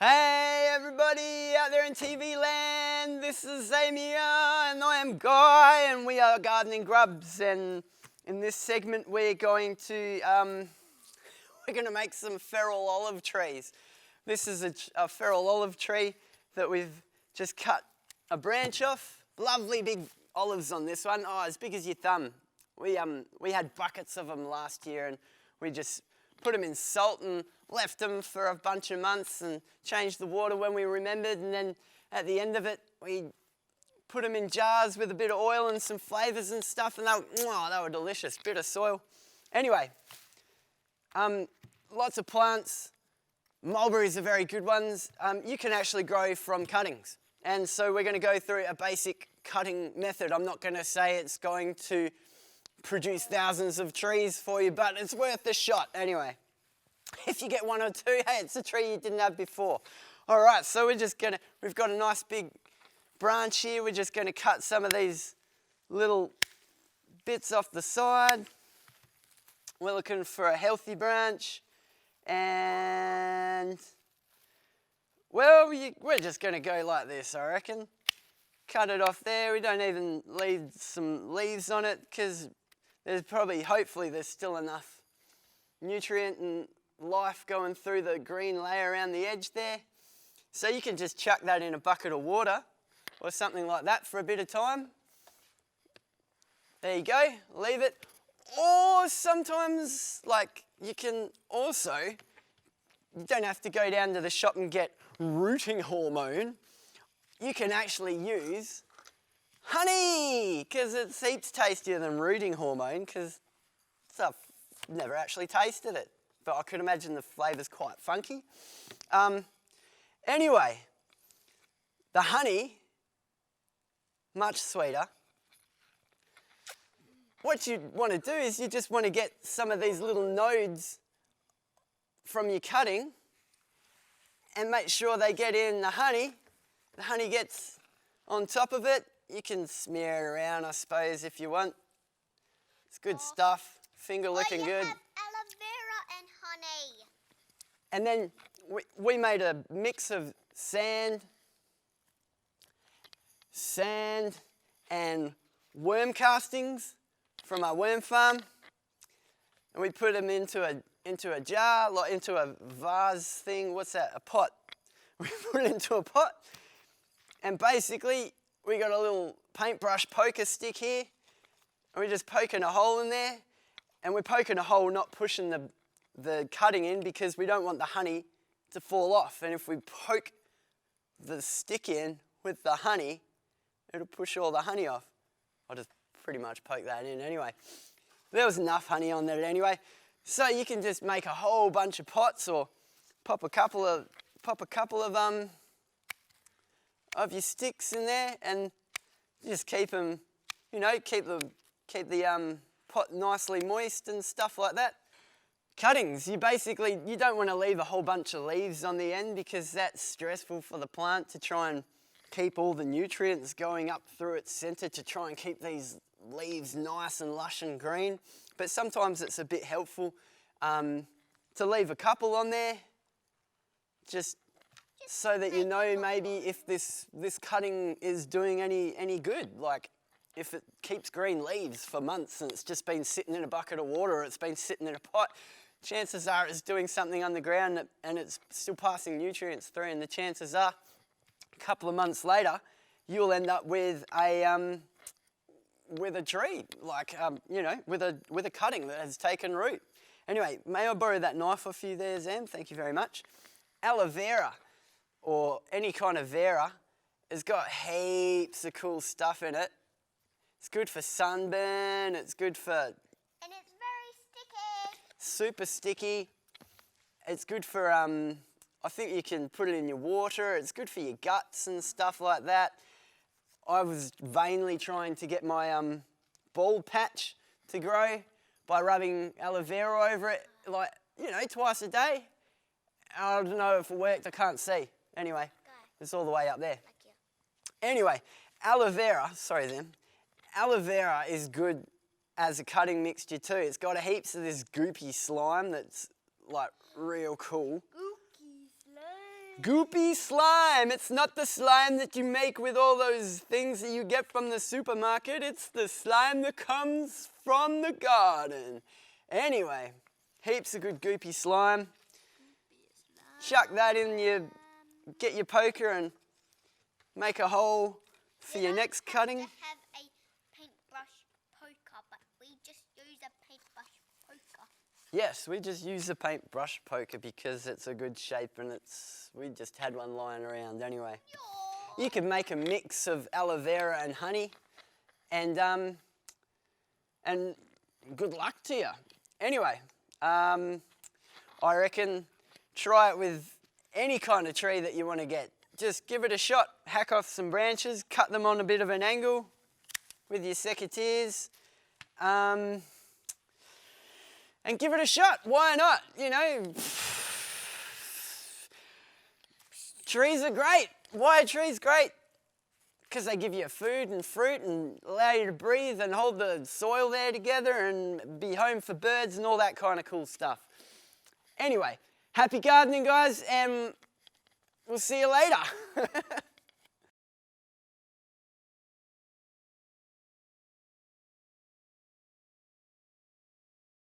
Hey everybody out there in TV land, this is Zamia and I am Guy and we are gardening grubs, and in this segment we're going to make some feral olive trees. This is a feral olive tree that we've just cut a branch off. Lovely big olives on this one, as big as your thumb. We had buckets of them last year and we just put them in salt and left them for a bunch of months and changed the water when we remembered, and then at the end of it we put them in jars with a bit of oil and some flavours and stuff, and they were delicious. Bit of soil. Anyway, lots of plants. Mulberries are very good ones. You can actually grow from cuttings, and so we're going to go through a basic cutting method. I'm not going to say it's going to produce thousands of trees for you, but it's worth a shot anyway. If you get one or two, hey, it's a tree you didn't have before. All right, so we've got a nice big branch here. We're just gonna cut some of these little bits off the side. We're looking for a healthy branch, and well, we're just gonna go like this, I reckon. Cut it off there. We don't even leave some leaves on it because hopefully there's still enough nutrient and life going through the green layer around the edge there. So you can just chuck that in a bucket of water or something like that for a bit of time. There you go, leave it. Or sometimes, you don't have to go down to the shop and get rooting hormone. You can actually use honey, because it's heaps tastier than rooting hormone, because I've never actually tasted it, but I could imagine the flavour's quite funky. Anyway, the honey, much sweeter. What you want to do is you just want to get some of these little nodes from your cutting and make sure they get in the honey. The honey gets on top of it. You can smear it around, I suppose, if you want. It's good stuff. Finger looking good. Have aloe vera and honey. And then we made a mix of sand and worm castings from our worm farm, and we put them into a jar, into a vase thing. What's that? A pot. We put it into a pot, and basically we got a little paintbrush poker stick here, and we're just poking a hole in there, and we're poking a hole, not pushing the cutting in, because we don't want the honey to fall off. And if we poke the stick in with the honey, it'll push all the honey off. I'll just pretty much poke that in anyway. There was enough honey on there anyway. So you can just make a whole bunch of pots, or pop a couple of your sticks in there, and just keep them, keep the pot nicely moist and stuff like that. Cuttings, you don't want to leave a whole bunch of leaves on the end, because that's stressful for the plant to try and keep all the nutrients going up through its centre to try and keep these leaves nice and lush and green. But sometimes it's a bit helpful to leave a couple on there, just so that you know maybe if this cutting is doing any good. Like if it keeps green leaves for months and it's just been sitting in a bucket of water, or it's been sitting in a pot, chances are it's doing something underground and it's still passing nutrients through, and the chances are a couple of months later you'll end up with a tree, with a cutting that has taken root. Anyway, may I borrow that knife off you there, Zam? Thank you very much. Aloe vera, or any kind of vera, has got heaps of cool stuff in it. It's good for sunburn, it's good for... And it's very sticky. Super sticky. It's good for, I think you can put it in your water. It's good for your guts and stuff like that. I was vainly trying to get my bald patch to grow by rubbing aloe vera over it, twice a day. I don't know if it worked, I can't see. Anyway, it's all the way up there. Thank you. Anyway, aloe vera is good as a cutting mixture too. It's got heaps of this goopy slime that's real cool. Gooky slime. Goopy slime. It's not the slime that you make with all those things that you get from the supermarket. It's the slime that comes from the garden. Anyway, heaps of good goopy slime. Chuck that in your, get your poker and make a hole for your next cutting. We have a paintbrush poker, but we just use a paintbrush poker. Yes, we just use the paintbrush poker because it's a good shape and we just had one lying around anyway. You can make a mix of aloe vera and honey and good luck to you. Anyway, I reckon try it with any kind of tree that you want to get. Just give it a shot, hack off some branches, cut them on a bit of an angle with your secateurs. And give it a shot. Why not? You know, trees are great. Why are trees great? Because they give you food and fruit and allow you to breathe and hold the soil there together and be home for birds and all that kind of cool stuff. Anyway, happy gardening, guys, and we'll see you later.